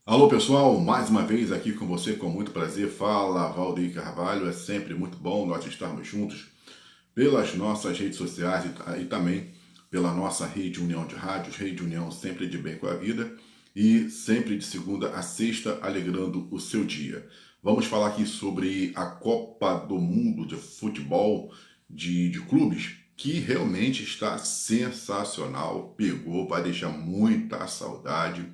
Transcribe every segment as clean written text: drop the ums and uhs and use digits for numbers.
Alô pessoal, mais uma vez aqui com você, com muito prazer. Fala Valdeir Carvalho, é sempre muito bom nós estarmos juntos pelas nossas redes sociais e também pela nossa Rede União de Rádios, Rede União sempre de bem com a vida e sempre de segunda a sexta alegrando o seu dia. Vamos falar aqui sobre a Copa do Mundo de Futebol de clubes, que realmente está sensacional, pegou, vai deixar muita saudade.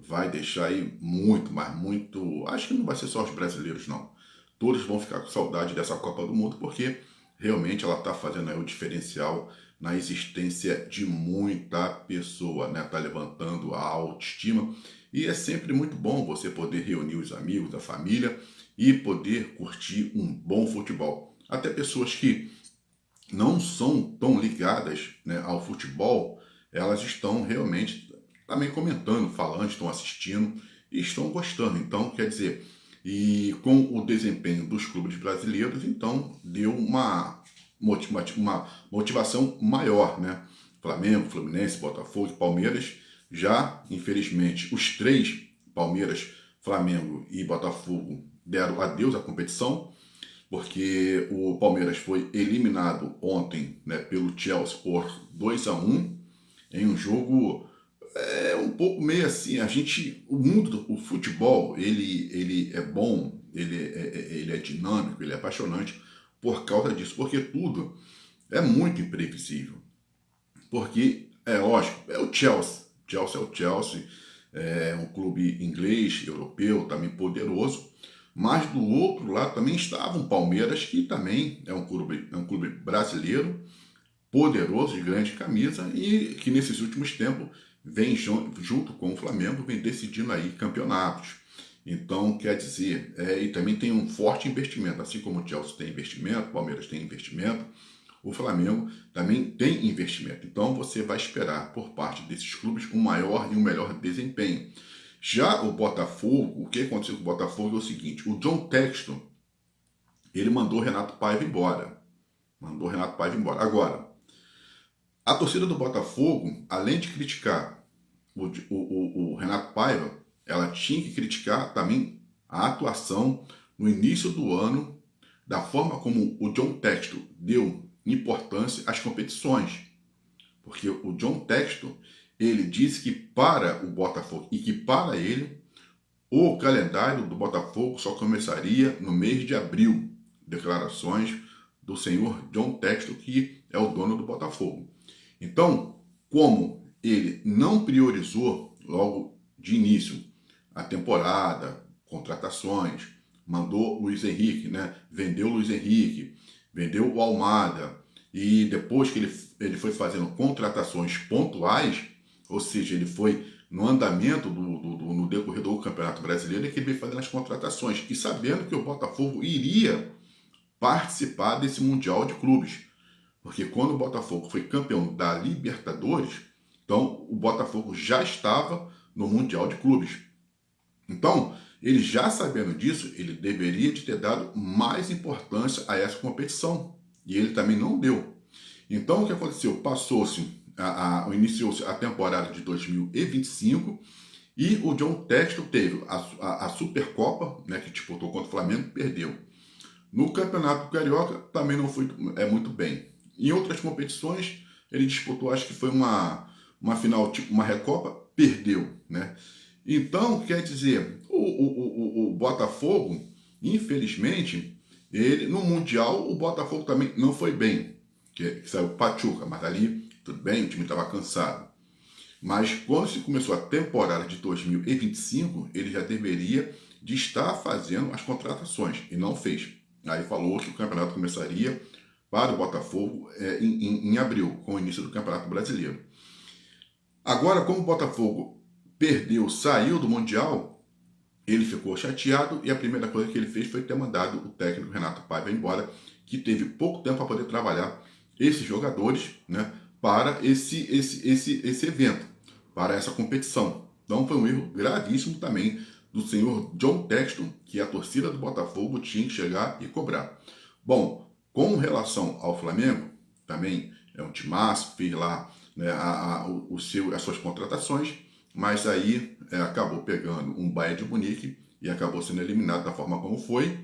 Vai deixar aí muito, mas muito. Acho que não vai ser só os brasileiros, não. Todos vão ficar com saudade dessa Copa do Mundo, porque realmente ela está fazendo aí o diferencial na existência de muita pessoa, né? Está levantando a autoestima. E é sempre muito bom você poder reunir os amigos, a família e poder curtir um bom futebol. Até pessoas que não são tão ligadas, né, ao futebol, elas estão realmente também comentando, falando, estão assistindo e estão gostando. Então, quer dizer, e com o desempenho dos clubes brasileiros, então deu uma motivação maior, né? Flamengo, Fluminense, Botafogo e Palmeiras, já, infelizmente, os três, Palmeiras, Flamengo e Botafogo, deram adeus à competição, porque o Palmeiras foi eliminado ontem, né, pelo Chelsea por 2-1 em um jogo um pouco meio assim. O mundo o futebol, ele é bom, ele é dinâmico, ele é apaixonante por causa disso, porque tudo é muito imprevisível. Porque, é lógico, é o Chelsea. Chelsea é o Chelsea, é um clube inglês, europeu, também poderoso. Mas do outro lado também estava um Palmeiras, que também é um clube brasileiro, poderoso, de grande camisa, e que nesses últimos tempos vem junto com o Flamengo, vem decidindo aí campeonatos. Então, quer dizer, e também tem um forte investimento, assim como o Chelsea tem investimento, o Palmeiras tem investimento, o Flamengo também tem investimento. Então você vai esperar por parte desses clubes um maior e um melhor desempenho. Já o Botafogo, o que aconteceu com o Botafogo é o seguinte: o John Texton, ele mandou o Renato Paiva embora. Mandou o Renato Paiva embora. Agora, a torcida do Botafogo, além de criticar o Renato Paiva, ela tinha que criticar também a atuação no início do ano, da forma como o John Textor deu importância às competições. Porque o John Textor, ele disse que para o Botafogo e que para ele, o calendário do Botafogo só começaria no mês de abril. Declarações do senhor John Textor, que é o dono do Botafogo. Então, como ele não priorizou logo de início a temporada, contratações, mandou Luiz Henrique, né? Vendeu o Luiz Henrique, vendeu o Almada, e depois que ele foi fazendo contratações pontuais, ou seja, ele foi no andamento no decorrer do Campeonato Brasileiro, é que ele veio fazendo as contratações, e sabendo que o Botafogo iria participar desse Mundial de Clubes. Porque quando o Botafogo foi campeão da Libertadores, então o Botafogo já estava no Mundial de Clubes. Então, ele já sabendo disso, ele deveria de ter dado mais importância a essa competição. E ele também não deu. Então, o que aconteceu? Iniciou-se a temporada de 2025 e o John Textor teve a Supercopa, né, que disputou contra o Flamengo, perdeu. No Campeonato Carioca também não foi muito bem. Em outras competições, ele disputou, acho que foi uma final, tipo uma Recopa, perdeu, né? Então, quer dizer, o Botafogo, infelizmente, ele no Mundial, o Botafogo também não foi bem, que saiu Pachuca, mas ali, tudo bem, o time estava cansado. Mas quando se começou a temporada de 2025, ele já deveria de estar fazendo as contratações, e não fez. Aí falou que o campeonato começaria para o Botafogo em abril, com o início do Campeonato Brasileiro. Agora, como o Botafogo perdeu, saiu do Mundial, ele ficou chateado e a primeira coisa que ele fez foi ter mandado o técnico Renato Paiva embora, que teve pouco tempo para poder trabalhar esses jogadores, né, para esse evento, para essa competição. Então foi um erro gravíssimo também do senhor John Texton, que a torcida do Botafogo tinha que chegar e cobrar. Bom, com relação ao Flamengo, também é um timaço, fez lá, né, as suas contratações, mas aí acabou pegando um Bayern de Munique e acabou sendo eliminado da forma como foi.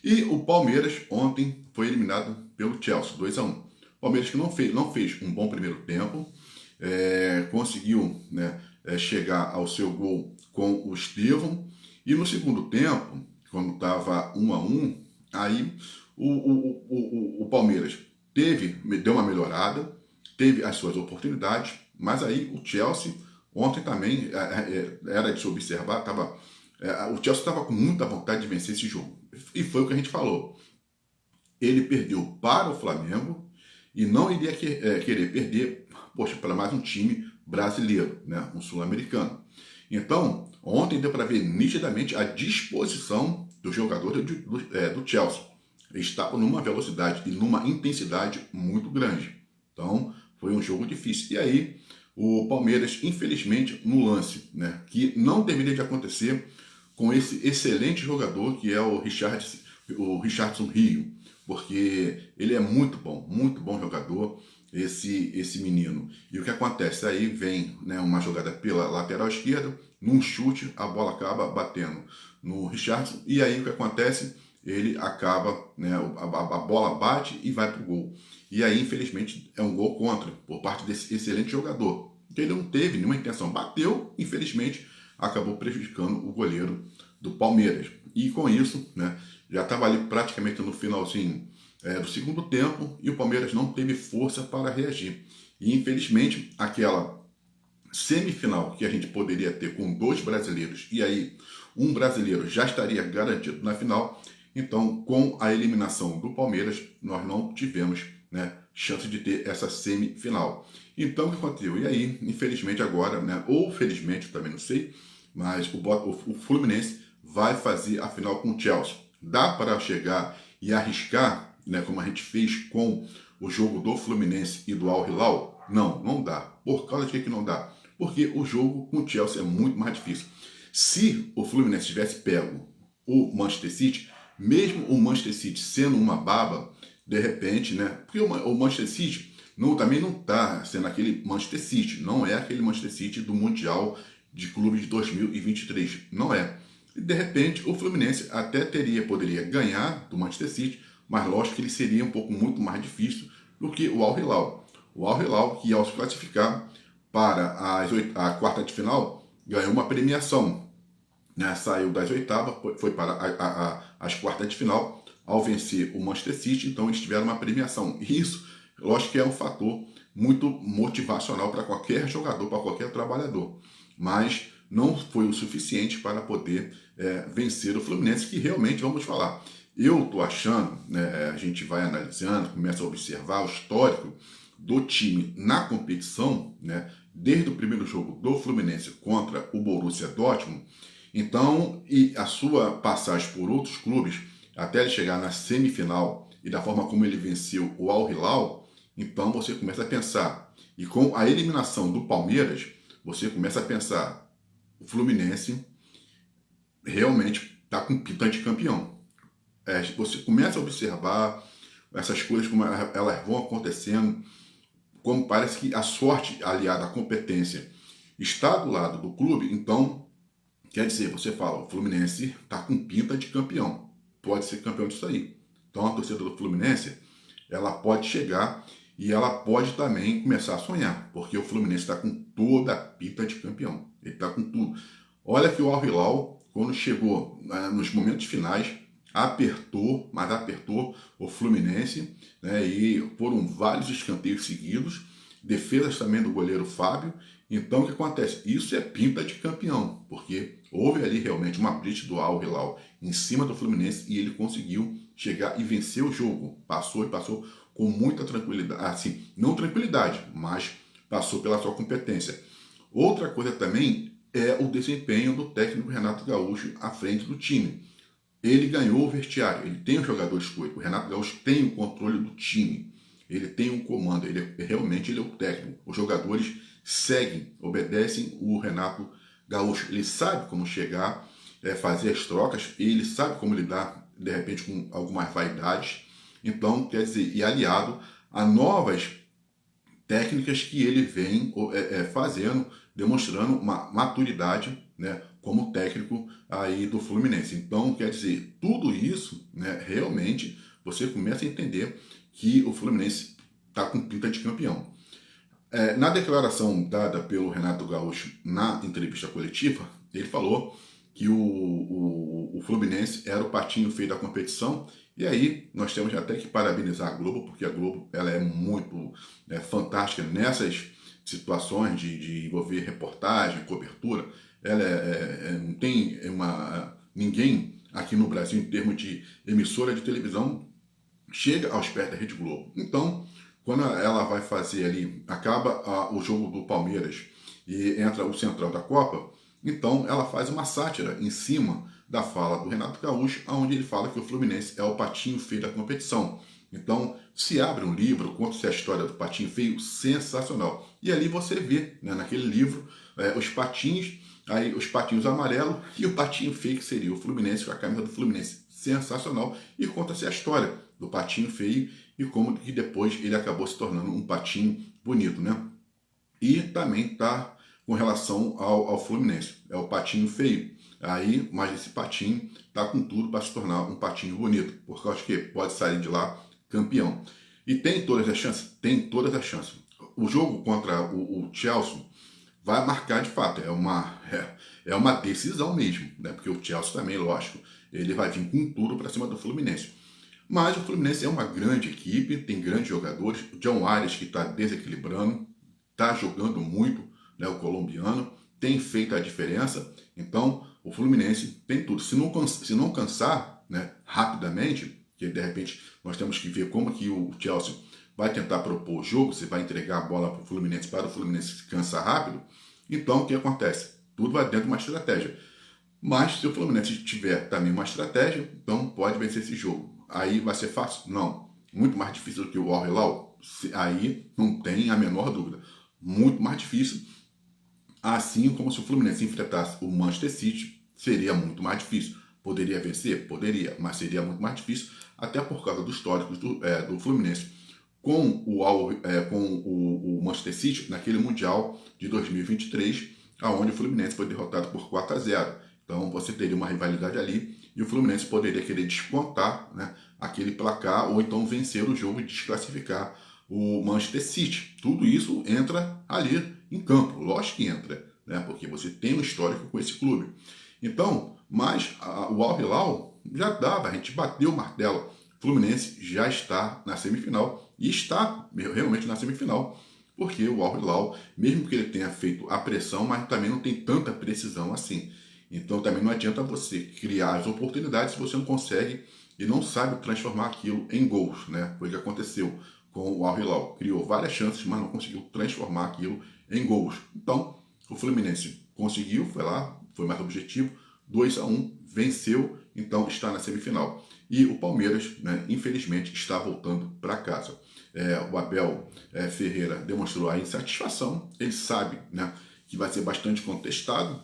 E o Palmeiras ontem foi eliminado pelo Chelsea, 2-1. O Palmeiras que não fez um bom primeiro tempo, conseguiu, né, chegar ao seu gol com o Estevão, e no segundo tempo, quando estava 1-1, aí o Palmeiras deu uma melhorada, teve as suas oportunidades, mas aí o Chelsea ontem também era de se observar, o Chelsea estava com muita vontade de vencer esse jogo. E foi o que a gente falou. Ele perdeu para o Flamengo e não iria querer perder, poxa, para mais um time brasileiro, né, um sul-americano. Então, ontem deu para ver nitidamente a disposição dos jogadores do Chelsea. Eles estavam numa velocidade e numa intensidade muito grande. Então, foi um jogo difícil. E aí, o Palmeiras, infelizmente, no lance, né, que não deveria de acontecer com esse excelente jogador que é o Richardson Rio, porque ele é muito bom jogador, esse menino. E o que acontece? Aí vem, né, uma jogada pela lateral esquerda, num chute, a bola acaba batendo no Richardson, e aí o que acontece? Ele acaba, né, a bola bate e vai para o gol. E aí, infelizmente, é um gol contra, por parte desse excelente jogador. Ele não teve nenhuma intenção, bateu, infelizmente, acabou prejudicando o goleiro do Palmeiras. E com isso, né, já estava ali praticamente no finalzinho do segundo tempo e o Palmeiras não teve força para reagir. E infelizmente, aquela semifinal que a gente poderia ter com 2 brasileiros e aí um brasileiro já estaria garantido na final, então com a eliminação do Palmeiras nós não tivemos, né, chance de ter essa semifinal. Então o que aconteceu? E aí, infelizmente agora, né, ou felizmente, também não sei, mas o Fluminense vai fazer a final com o Chelsea. Dá para chegar e arriscar, né, como a gente fez com o jogo do Fluminense e do Al Hilal? Não, não dá. Por causa de que não dá? Porque o jogo com o Chelsea é muito mais difícil. Se o Fluminense tivesse pego o Manchester City, mesmo o Manchester City sendo uma baba, de repente, né? Porque o Manchester City também não está sendo aquele Manchester City, não é aquele Manchester City do Mundial de Clubes de 2023, não é. E de repente o Fluminense até poderia ganhar do Manchester City, mas lógico que ele seria um pouco muito mais difícil do que o Al Hilal. O Al Hilal, que ao se classificar para a quarta de final, ganhou uma premiação, né? Saiu das oitavas, foi para as quartas de final ao vencer o Manchester City, então eles tiveram uma premiação. E isso, lógico que é um fator muito motivacional para qualquer jogador, para qualquer trabalhador. Mas não foi o suficiente para poder vencer o Fluminense, que realmente, vamos falar, eu estou achando, né, a gente vai analisando, começa a observar o histórico do time na competição, né, desde o primeiro jogo do Fluminense contra o Borussia Dortmund, então, e a sua passagem por outros clubes, até ele chegar na semifinal e da forma como ele venceu o Al Hilal, então você começa a pensar. E com a eliminação do Palmeiras, você começa a pensar, o Fluminense realmente está com pinta de campeão. Você começa a observar essas coisas, como elas vão acontecendo, como parece que a sorte aliada à competência está do lado do clube, então, quer dizer, você fala, o Fluminense está com pinta de campeão, pode ser campeão disso aí. Então a torcida do Fluminense, ela pode chegar e ela pode também começar a sonhar, porque o Fluminense está com toda a pinta de campeão, ele está com tudo. Olha que o Al Hilal, quando chegou nos momentos finais, apertou, mas apertou o Fluminense, né, e foram vários escanteios seguidos, defesas também do goleiro Fábio. Então o que acontece? Isso é pinta de campeão, porque houve ali realmente uma blitz do Al Hilal em cima do Fluminense e ele conseguiu chegar e vencer o jogo. Passou e passou com muita tranquilidade, assim, não tranquilidade, mas passou pela sua competência. Outra coisa também é o desempenho do técnico Renato Gaúcho à frente do time. Ele ganhou o vestiário, ele tem os jogadores escolhidos. O Renato Gaúcho tem o controle do time, ele tem um comando, realmente ele é o técnico. Os jogadores seguem, obedecem o Renato Gaúcho. Ele sabe como chegar, fazer as trocas, ele sabe como lidar, de repente, com algumas vaidades. Então, quer dizer, e aliado a novas técnicas que ele vem fazendo demonstrando uma maturidade, né, como técnico aí do Fluminense. Então, quer dizer, tudo isso, né, realmente você começa a entender que o Fluminense está com pinta de campeão. Na declaração dada pelo Renato Gaúcho na entrevista coletiva, ele falou que o Fluminense era o patinho feio da competição, e aí nós temos até que parabenizar a Globo, porque a Globo ela é muito fantástica nessas situações de envolver reportagem, cobertura. Ela não tem ninguém aqui no Brasil, em termos de emissora de televisão, chega aos pés da Rede Globo. Então, quando ela vai fazer ali, acaba o jogo do Palmeiras e entra o Central da Copa, então ela faz uma sátira em cima da fala do Renato Gaúcho, onde ele fala que o Fluminense é o patinho feio da competição. Então, se abre um livro, conta-se a história do patinho feio, sensacional. E ali você vê, né, naquele livro, os patinhos, aí os patinhos amarelos e o patinho feio, que seria o Fluminense, com a camisa do Fluminense, sensacional. E conta-se a história do patinho feio e como que depois ele acabou se tornando um patinho bonito, né? E também tá com relação ao Fluminense, é o patinho feio. Aí, mas esse patinho tá com tudo para se tornar um patinho bonito, por causa que pode sair de lá campeão. E tem todas as chances? Tem todas as chances. O jogo contra o Chelsea vai marcar de fato, é uma decisão mesmo, né? Porque o Chelsea também, lógico, ele vai vir com tudo para cima do Fluminense. Mas o Fluminense é uma grande equipe, tem grandes jogadores. O John Arias, que está desequilibrando, está jogando muito, né, o colombiano, tem feito a diferença. Então, o Fluminense tem tudo. Se não cansar, né, rapidamente, que de repente nós temos que ver como que o Chelsea vai tentar propor o jogo, se vai entregar a bola para o Fluminense cansar rápido. Então, o que acontece? Tudo vai dentro de uma estratégia. Mas se o Fluminense tiver também uma estratégia, então pode vencer esse jogo. Aí vai ser fácil? Não. Muito mais difícil do que o Al Hilal? Aí não tem a menor dúvida. Muito mais difícil. Assim como se o Fluminense enfrentasse o Manchester City, seria muito mais difícil. Poderia vencer? Poderia, mas seria muito mais difícil, até por causa dos históricos do Fluminense com o Manchester City naquele Mundial de 2023, onde o Fluminense foi derrotado por 4-0. Então você teria uma rivalidade ali e o Fluminense poderia querer descontar, né, aquele placar ou então vencer o jogo e desclassificar o Manchester City. Tudo isso entra ali em campo, lógico que entra, né, porque você tem um histórico com esse clube. Então, mas o Al Hilal já dava, a gente bateu o martelo. O Fluminense já está na semifinal e está realmente na semifinal, porque o Al Hilal, mesmo que ele tenha feito a pressão, mas também não tem tanta precisão assim. Então também não adianta você criar as oportunidades se você não consegue e não sabe transformar aquilo em gols, né? Foi o que aconteceu com o Al Hilal. Criou várias chances, mas não conseguiu transformar aquilo em gols. Então, o Fluminense conseguiu, foi lá, foi mais objetivo, 2-1, venceu, então está na semifinal. E o Palmeiras, né, infelizmente, está voltando para casa. O Abel Ferreira demonstrou a insatisfação, ele sabe, né, que vai ser bastante contestado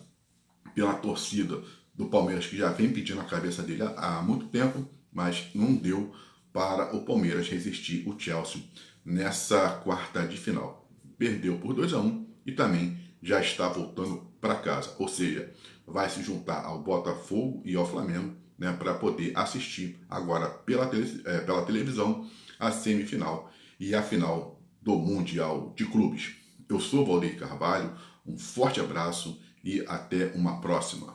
pela torcida do Palmeiras, que já vem pedindo a cabeça dele há muito tempo, mas não deu para o Palmeiras resistir o Chelsea nessa quarta de final. Perdeu por 2-1 e também já está voltando para casa, ou seja, vai se juntar ao Botafogo e ao Flamengo, né, para poder assistir agora pela televisão a semifinal e a final do Mundial de Clubes. Eu sou Valdir Carvalho, um forte abraço e até uma próxima.